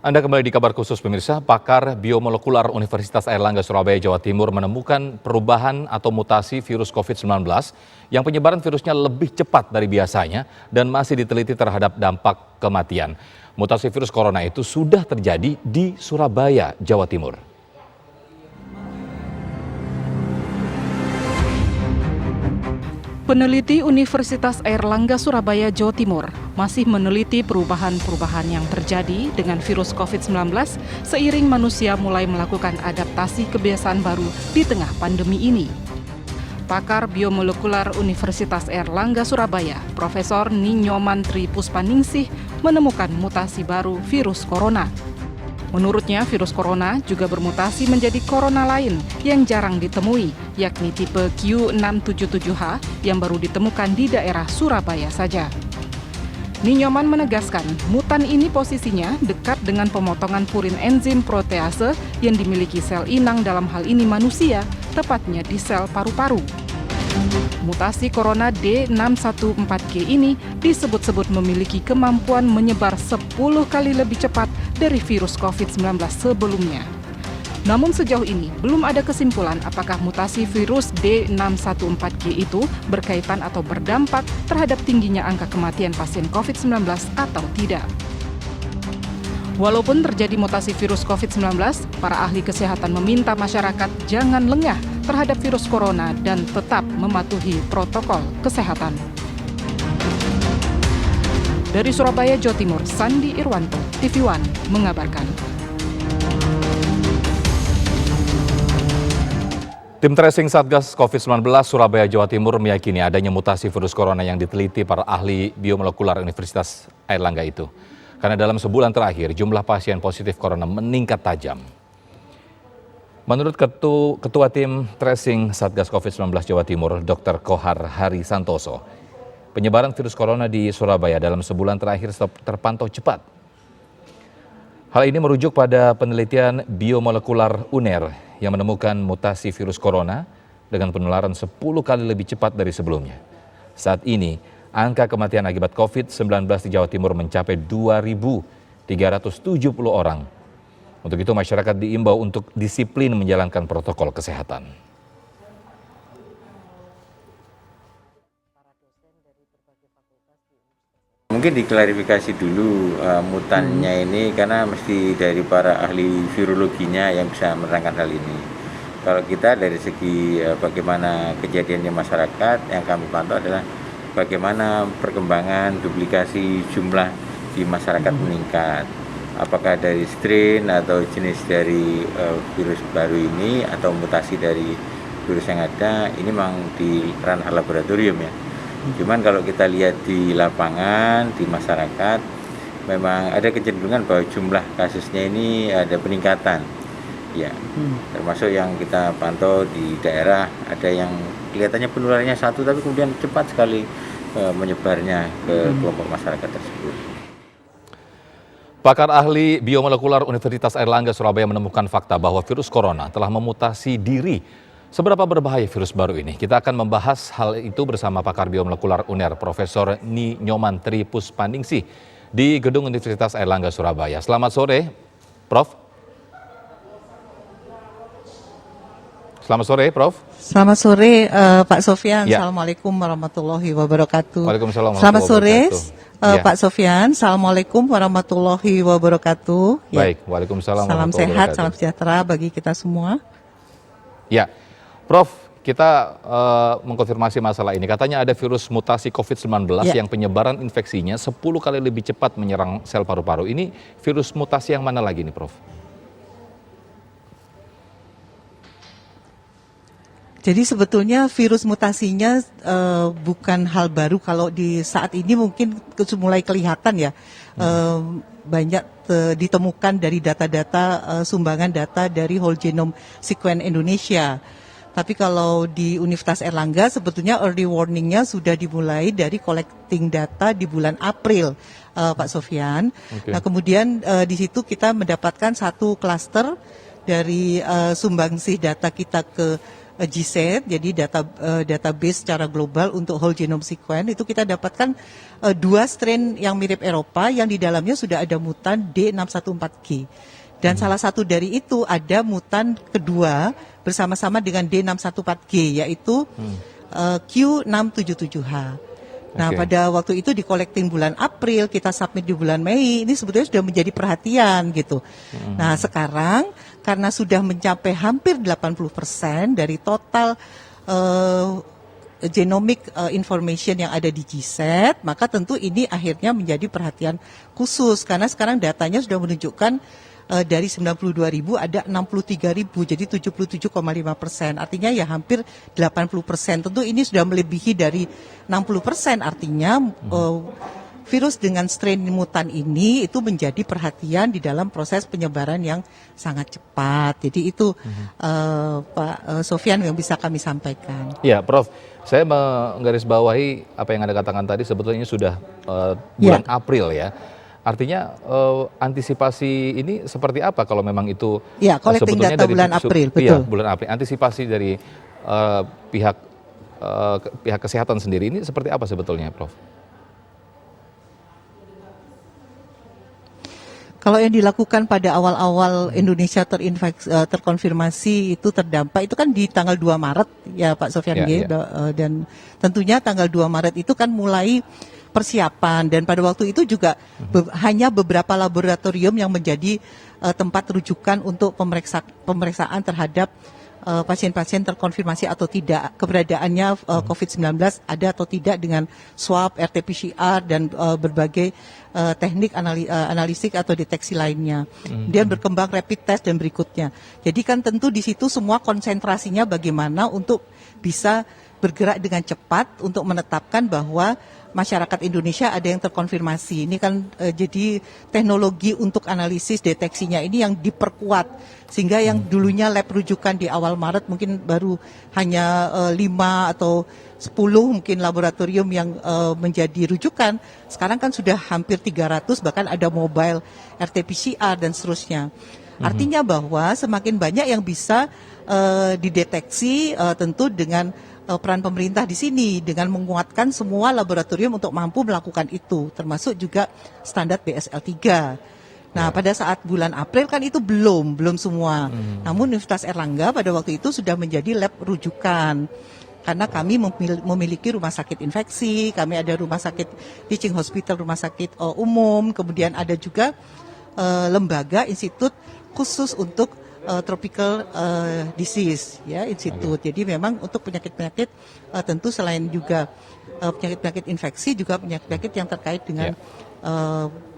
Anda kembali di kabar khusus pemirsa, pakar biomolekular Universitas Airlangga Surabaya, Jawa Timur menemukan perubahan atau mutasi virus COVID-19 yang penyebaran virusnya lebih cepat dari biasanya dan masih diteliti terhadap dampak kematian. Mutasi virus corona itu sudah terjadi di Surabaya, Jawa Timur. Peneliti Universitas Airlangga Surabaya, Jawa Timur masih meneliti perubahan-perubahan yang terjadi dengan virus COVID-19 seiring manusia mulai melakukan adaptasi kebiasaan baru di tengah pandemi ini. Pakar biomolekular Universitas Airlangga Surabaya, Profesor Ninyoman Tri Puspaningsih menemukan mutasi baru virus corona. Menurutnya, virus corona juga bermutasi menjadi corona lain yang jarang ditemui, yakni tipe Q677H yang baru ditemukan di daerah Surabaya saja. Ninyoman menegaskan, mutan ini posisinya dekat dengan pemotongan purin enzim protease yang dimiliki sel inang dalam hal ini manusia, tepatnya di sel paru-paru. Mutasi corona D614G ini disebut-sebut memiliki kemampuan menyebar 10 kali lebih cepat dari virus COVID-19 sebelumnya. Namun sejauh ini belum ada kesimpulan apakah mutasi virus D614G itu berkaitan atau berdampak terhadap tingginya angka kematian pasien COVID-19 atau tidak. Walaupun terjadi mutasi virus COVID-19, para ahli kesehatan meminta masyarakat jangan lengah terhadap virus corona dan tetap mematuhi protokol kesehatan. Dari Surabaya, Jawa Timur, Sandi Irwanto, TV One mengabarkan. Tim tracing Satgas COVID-19 Surabaya, Jawa Timur meyakini adanya mutasi virus corona yang diteliti para ahli biomolekular Universitas Airlangga itu. Karena dalam sebulan terakhir jumlah pasien positif corona meningkat tajam. Menurut Ketua Tim Tracing Satgas COVID-19 Jawa Timur, Dr. Kohar Hari Santoso, penyebaran virus corona di Surabaya dalam sebulan terakhir terpantau cepat. Hal ini merujuk pada penelitian biomolekular UNER yang menemukan mutasi virus corona dengan penularan 10 kali lebih cepat dari sebelumnya. Saat ini, angka kematian akibat COVID-19 di Jawa Timur mencapai 2.370 orang. Untuk itu masyarakat diimbau untuk disiplin menjalankan protokol kesehatan. Mungkin diklarifikasi dulu mutannya ini karena mesti dari para ahli virologinya yang bisa menerangkan hal ini. Kalau kita dari segi bagaimana kejadiannya masyarakat yang kami pantau adalah bagaimana perkembangan duplikasi jumlah di masyarakat meningkat. Apakah dari strain atau jenis dari virus baru ini atau mutasi dari virus yang ada, ini memang di ranah laboratorium ya. Cuman kalau kita lihat di lapangan, di masyarakat, memang ada kecenderungan bahwa jumlah kasusnya ini ada peningkatan. Ya, termasuk yang kita pantau di daerah, ada yang kelihatannya penularannya satu, tapi kemudian cepat sekali menyebarnya ke kelompok masyarakat tersebut. Pakar ahli biomolekular Universitas Airlangga Surabaya menemukan fakta bahwa virus corona telah memutasi diri. Seberapa berbahaya virus baru ini? Kita akan membahas hal itu bersama pakar biomolekular UNER, Profesor Ninyoman Tri Puspaningsih di Gedung Universitas Airlangga Surabaya. Selamat sore, Prof. Selamat sore, Prof. Selamat sore, Pak Sofyan. Ya. Assalamualaikum warahmatullahi wabarakatuh. Waalaikumsalam Selamat warahmatullahi sore, wabarakatuh. Pak Sofyan. Assalamualaikum warahmatullahi wabarakatuh. Baik, waalaikumsalam Salam warahmatullahi sehat, wabarakatuh. salam sejahtera bagi kita semua. Ya, Prof, kita mengkonfirmasi masalah ini. Katanya ada virus mutasi COVID-19 yang penyebaran infeksinya 10 kali lebih cepat menyerang sel paru-paru. Ini virus mutasi yang mana lagi nih, Prof? Jadi sebetulnya virus mutasinya bukan hal baru kalau di saat ini mungkin mulai kelihatan ya. Banyak ditemukan dari data-data sumbangan data dari Whole Genome Sequence Indonesia. Tapi kalau di Universitas Airlangga sebetulnya early warning-nya sudah dimulai dari collecting data di bulan April, Pak Sofyan. Okay. Nah kemudian di situ kita mendapatkan satu klaster dari sumbangsih data kita ke GSET, jadi database secara global untuk whole genome sequence, itu kita dapatkan 2 strain yang mirip Eropa yang di dalamnya sudah ada mutan D614G. Dan salah satu dari itu ada mutan kedua bersama-sama dengan D614G, yaitu Q677H. Nah, pada waktu itu di collecting bulan April, kita submit di bulan Mei, ini sebetulnya sudah menjadi perhatian gitu. Nah, sekarang karena sudah mencapai hampir 80% dari total genomic information yang ada di GSET, maka tentu ini akhirnya menjadi perhatian khusus karena sekarang datanya sudah menunjukkan dari 92.000 ada 63.000, jadi 77,5%. Artinya ya hampir 80%. Tentu ini sudah melebihi dari 60%. Artinya virus dengan strain mutan ini itu menjadi perhatian di dalam proses penyebaran yang sangat cepat. Jadi itu Pak Sofyan yang bisa kami sampaikan. Ya, Prof. Saya menggarisbawahi apa yang Anda katakan tadi, sebetulnya sudah bulan April ya. Artinya antisipasi ini seperti apa kalau memang itu collecting sebetulnya data dari bulan April, betul. Iya, bulan April. Antisipasi dari pihak kesehatan sendiri ini seperti apa sebetulnya, Prof? Kalau yang dilakukan pada awal-awal Indonesia terkonfirmasi itu terdampak itu kan di tanggal 2 Maret ya Pak Sofyan dan tentunya tanggal 2 Maret itu kan mulai persiapan dan pada waktu itu juga hanya beberapa laboratorium yang menjadi tempat rujukan untuk pemeriksaan terhadap pasien-pasien terkonfirmasi atau tidak, keberadaannya COVID-19 ada atau tidak dengan swab, RT-PCR dan berbagai teknik analistik atau deteksi lainnya. Kemudian berkembang rapid test dan berikutnya. Jadi kan tentu di situ semua konsentrasinya bagaimana untuk bisa bergerak dengan cepat untuk menetapkan bahwa masyarakat Indonesia ada yang terkonfirmasi. Ini kan jadi teknologi untuk analisis deteksinya ini yang diperkuat sehingga yang dulunya lab rujukan di awal Maret mungkin baru hanya 5 atau 10 mungkin laboratorium yang menjadi rujukan. Sekarang kan sudah hampir 300 bahkan ada mobile RT-PCR dan seterusnya. Artinya bahwa semakin banyak yang bisa dideteksi tentu dengan peran pemerintah di sini dengan menguatkan semua laboratorium untuk mampu melakukan itu, termasuk juga standar BSL-3. Nah, pada saat bulan April kan itu belum semua. Namun Universitas Airlangga pada waktu itu sudah menjadi lab rujukan. Karena kami memiliki rumah sakit infeksi, kami ada rumah sakit teaching hospital, rumah sakit umum, kemudian ada juga lembaga institut khusus untuk tropical disease ya institut. Jadi memang untuk penyakit-penyakit tentu selain juga penyakit-penyakit infeksi juga penyakit-penyakit yang terkait dengan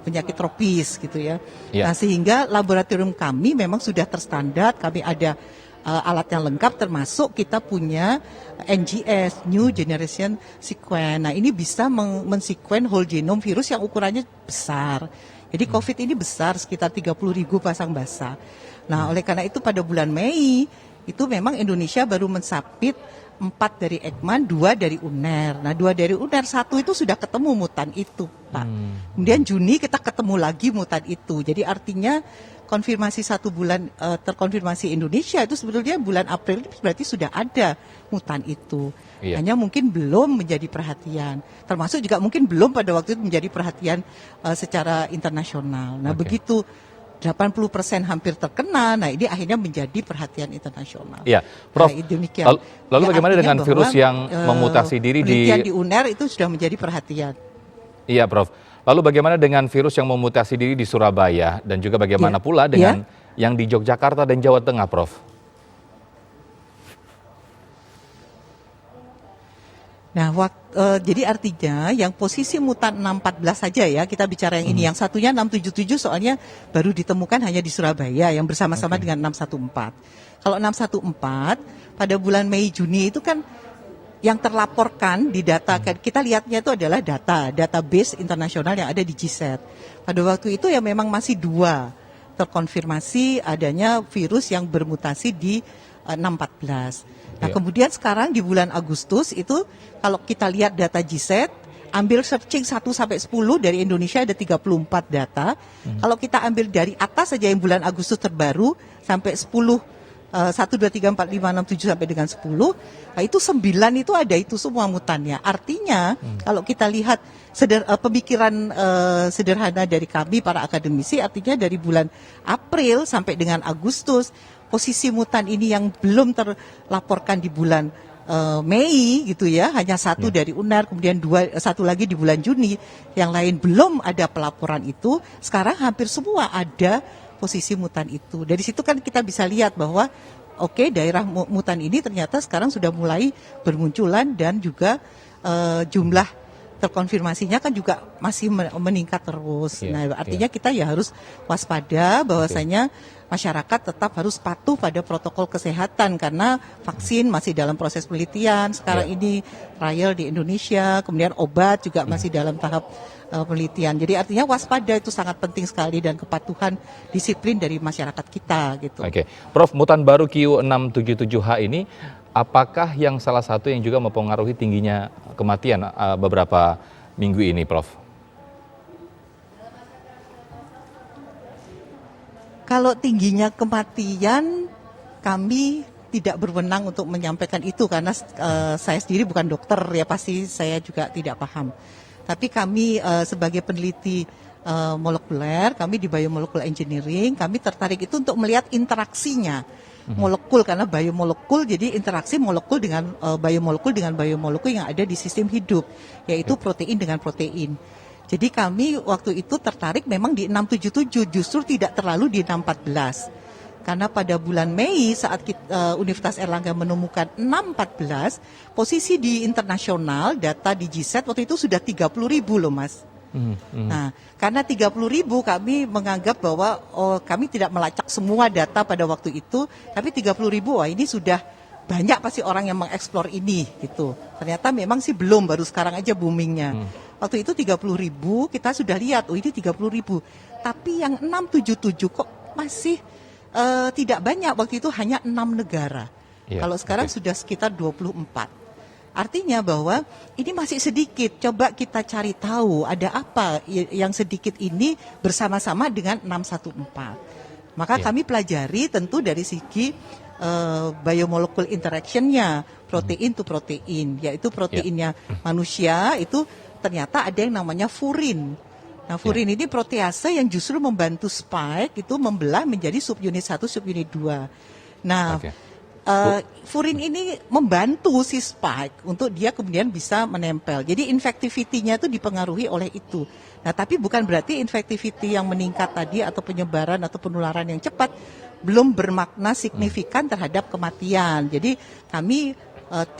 penyakit tropis gitu ya. Nah, sehingga laboratorium kami memang sudah terstandar, kami ada alat yang lengkap termasuk kita punya NGS New Generation Sequence. Nah, ini bisa mensekuen whole genome virus yang ukurannya besar. Jadi COVID ini besar sekitar 30.000 pasang basah. Nah, oleh karena itu pada bulan Mei itu memang Indonesia baru mensubmit 4 dari Ekman, 2 dari UNER. Nah, 2 dari UNER, 1 itu sudah ketemu mutan itu, Pak. Kemudian Juni kita ketemu lagi mutan itu. Jadi artinya konfirmasi 1 bulan terkonfirmasi Indonesia itu sebetulnya bulan April berarti sudah ada mutan itu. Hanya mungkin belum menjadi perhatian. Termasuk juga mungkin belum pada waktu itu menjadi perhatian secara internasional. Nah, begitu 80% hampir terkena, nah ini akhirnya menjadi perhatian internasional. Iya, Prof. Nah, demikian. Lalu bagaimana dengan virus yang memutasi diri di UNER itu sudah menjadi perhatian. Iya, Prof. Lalu bagaimana dengan virus yang memutasi diri di Surabaya dan juga bagaimana pula dengan yang di Yogyakarta dan Jawa Tengah, Prof? Nah, jadi artinya yang posisi mutan 614 saja ya, kita bicara yang ini. Yang satunya 677 soalnya baru ditemukan hanya di Surabaya yang bersama-sama dengan 614. Kalau 614 pada bulan Mei Juni itu kan yang terlaporkan di data, kita lihatnya itu adalah database internasional yang ada di GSET. Pada waktu itu ya memang masih 2 terkonfirmasi adanya virus yang bermutasi di 614. Nah, kemudian sekarang di bulan Agustus itu kalau kita lihat data GSET, ambil searching 1 sampai 10 dari Indonesia ada 34 data. Kalau kita ambil dari atas saja yang bulan Agustus terbaru sampai 10 1, 2, 3, 4, 5, 6, 7 sampai dengan 10, nah itu 9 itu ada itu semua mutannya. Artinya kalau kita lihat pemikiran sederhana dari kami para akademisi, artinya dari bulan April sampai dengan Agustus, posisi mutan ini yang belum terlaporkan di bulan Mei gitu ya, hanya satu dari UNER, kemudian satu lagi di bulan Juni, yang lain belum ada pelaporan itu. Sekarang hampir semua ada posisi mutan itu. Dari situ kan kita bisa lihat bahwa oke, daerah mutan ini ternyata sekarang sudah mulai bermunculan dan juga jumlah terkonfirmasinya kan juga masih meningkat terus. Nah, artinya kita ya harus waspada bahwasanya masyarakat tetap harus patuh pada protokol kesehatan karena vaksin masih dalam proses penelitian. Sekarang ini trial di Indonesia, kemudian obat juga masih dalam tahap penelitian. Jadi artinya waspada itu sangat penting sekali dan kepatuhan disiplin dari masyarakat kita gitu. Oke, Prof, mutan baru Q677H ini apakah yang salah satu yang juga mempengaruhi tingginya kematian beberapa minggu ini, Prof? Kalau tingginya kematian, kami tidak berwenang untuk menyampaikan itu karena saya sendiri bukan dokter ya, pasti saya juga tidak paham. Tapi kami sebagai peneliti molekuler, kami di Biomolecular Engineering, kami tertarik itu untuk melihat interaksinya molekul, karena biomolekul jadi interaksi molekul dengan biomolekul yang ada di sistem hidup, yaitu protein dengan protein. Jadi kami waktu itu tertarik memang di 677, justru tidak terlalu di 614. Karena pada bulan Mei saat Universitas Airlangga menemukan 614, posisi di internasional data di GSET waktu itu sudah 30.000 loh Mas. Nah, karena 30.000 kami menganggap bahwa kami tidak melacak semua data pada waktu itu, tapi 30.000 wah ini sudah banyak pasti orang yang mengeksplor ini gitu. Ternyata memang sih belum, baru sekarang aja boomingnya. Waktu itu 30.000 kita sudah lihat, oh ini 30.000. Tapi yang 677 kok masih tidak banyak, waktu itu hanya 6 negara. Kalau sekarang sudah sekitar 24. Artinya bahwa ini masih sedikit, coba kita cari tahu ada apa yang sedikit ini bersama-sama dengan 614. Maka kami pelajari tentu dari segi biomolecule interaction-nya, protein to protein, yaitu proteinnya manusia itu ternyata ada yang namanya furin. Nah, furin ini protease yang justru membantu spike itu membelah menjadi subunit 1, subunit 2. Nah, furin ini membantu si spike untuk dia kemudian bisa menempel. Jadi infectivity-nya itu dipengaruhi oleh itu. Nah, tapi bukan berarti infectivity yang meningkat tadi atau penyebaran atau penularan yang cepat belum bermakna signifikan terhadap kematian. Jadi kami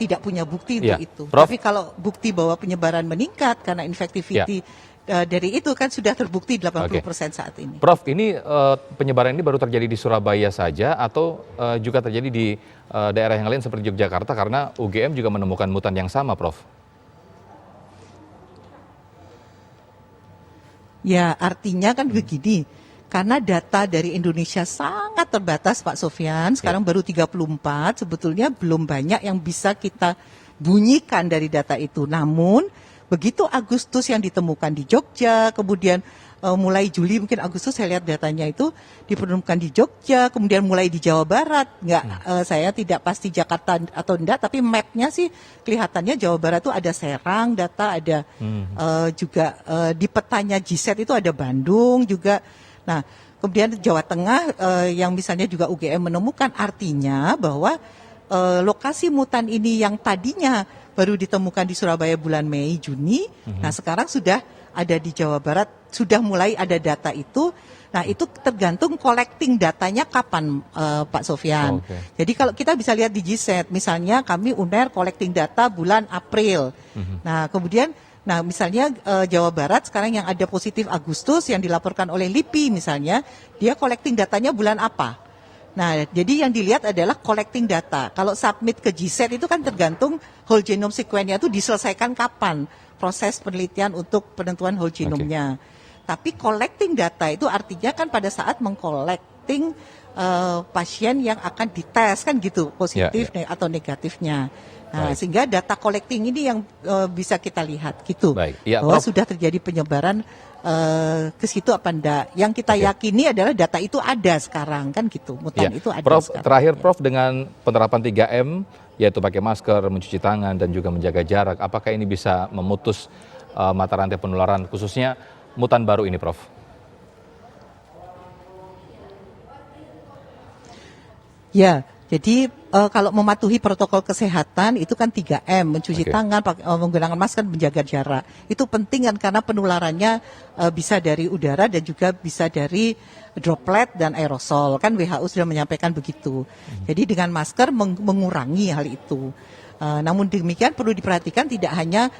tidak punya bukti untuk itu. Prof. Tapi kalau bukti bahwa penyebaran meningkat karena infectivity dari itu kan sudah terbukti 80% saat ini. Prof, ini penyebaran ini baru terjadi di Surabaya saja atau juga terjadi di daerah yang lain seperti Yogyakarta karena UGM juga menemukan mutan yang sama, Prof? Ya, artinya kan begini. Karena data dari Indonesia sangat terbatas Pak Sofyan, sekarang baru 34, sebetulnya belum banyak yang bisa kita bunyikan dari data itu. Namun begitu Agustus yang ditemukan di Jogja, kemudian mulai Juli mungkin Agustus saya lihat datanya itu dipenemukan di Jogja, kemudian mulai di Jawa Barat. Saya tidak pasti Jakarta atau enggak, tapi mapnya sih kelihatannya Jawa Barat itu ada Serang, data ada juga di petanya GSET itu ada Bandung juga. Nah, kemudian Jawa Tengah yang misalnya juga UGM menemukan, artinya bahwa lokasi mutan ini yang tadinya baru ditemukan di Surabaya bulan Mei, Juni, nah sekarang sudah ada di Jawa Barat, sudah mulai ada data itu. Nah, itu tergantung collecting datanya kapan, Pak Sofyan. Jadi kalau kita bisa lihat di GSET, misalnya kami UNER collecting data bulan April. Nah, kemudian misalnya Jawa Barat sekarang yang ada positif Agustus yang dilaporkan oleh LIPI misalnya, dia collecting datanya bulan apa? Nah, jadi yang dilihat adalah collecting data. Kalau submit ke GSET itu kan tergantung whole genome sequence-nya itu diselesaikan kapan proses penelitian untuk penentuan whole genome-nya. Tapi collecting data itu artinya kan pada saat mengcollecting pasien yang akan dites kan gitu, positif atau negatifnya. Nah, sehingga data collecting ini yang bisa kita lihat gitu, bahwa sudah terjadi penyebaran ke situ apa enggak. Yang kita yakini adalah data itu ada sekarang kan gitu, mutan itu ada Prof, sekarang. terakhir Prof, dengan penerapan 3M, yaitu pakai masker, mencuci tangan, dan juga menjaga jarak, apakah ini bisa memutus mata rantai penularan, khususnya mutan baru ini, Prof? Ya, jadi kalau mematuhi protokol kesehatan itu kan 3M, mencuci tangan, menggunakan masker, menjaga jarak. Itu penting kan karena penularannya bisa dari udara dan juga bisa dari droplet dan aerosol. Kan WHO sudah menyampaikan begitu. Jadi dengan masker mengurangi hal itu. Namun demikian perlu diperhatikan tidak hanya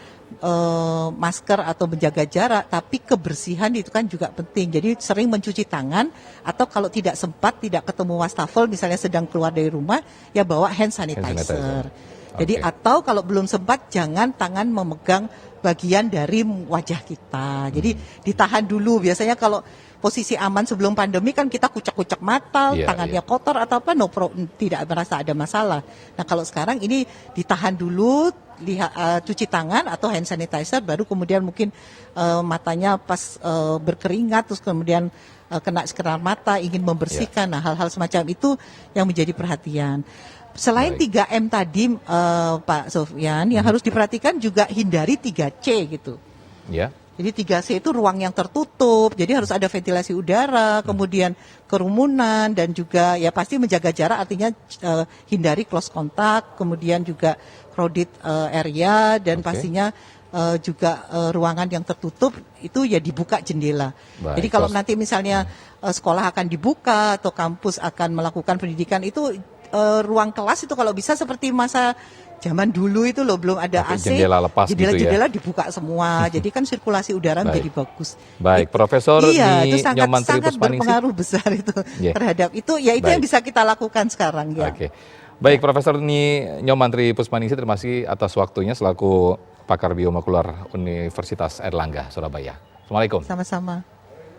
masker atau menjaga jarak, tapi kebersihan itu kan juga penting. Jadi sering mencuci tangan atau kalau tidak sempat, tidak ketemu wastafel, misalnya sedang keluar dari rumah, ya bawa hand sanitizer. Jadi atau kalau belum sempat jangan tangan memegang bagian dari wajah kita. Jadi ditahan dulu. Biasanya kalau posisi aman sebelum pandemi kan kita kucek-kucek mata, tangannya kotor atau apa, tidak merasa ada masalah. Nah kalau sekarang ini ditahan dulu, cuci tangan atau hand sanitizer, baru kemudian mungkin matanya pas berkeringat, terus kemudian kena sinar mata, ingin membersihkan. Nah hal-hal semacam itu yang menjadi perhatian. Selain 3M tadi Pak Sofyan, yang harus diperhatikan juga hindari 3C gitu. Jadi 3C itu ruang yang tertutup, jadi harus ada ventilasi udara, kemudian kerumunan, dan juga ya pasti menjaga jarak, artinya hindari close contact, kemudian juga crowded area, dan pastinya juga ruangan yang tertutup itu ya dibuka jendela. Jadi kalau nanti misalnya sekolah akan dibuka atau kampus akan melakukan pendidikan, itu ruang kelas itu kalau bisa seperti masa zaman dulu itu loh, belum ada AC, jendela lepas jendela dibuka semua, jadi kan sirkulasi udara menjadi bagus. Baik, Profesor itu Nyoman sangat berpengaruh besar itu terhadap itu, ya itu yang bisa kita lakukan sekarang ya. Baik, Profesor Nyoman Tri Puspaningsih, terima kasih atas waktunya selaku pakar biomolekular Universitas Airlangga Surabaya. Assalamualaikum. Sama-sama.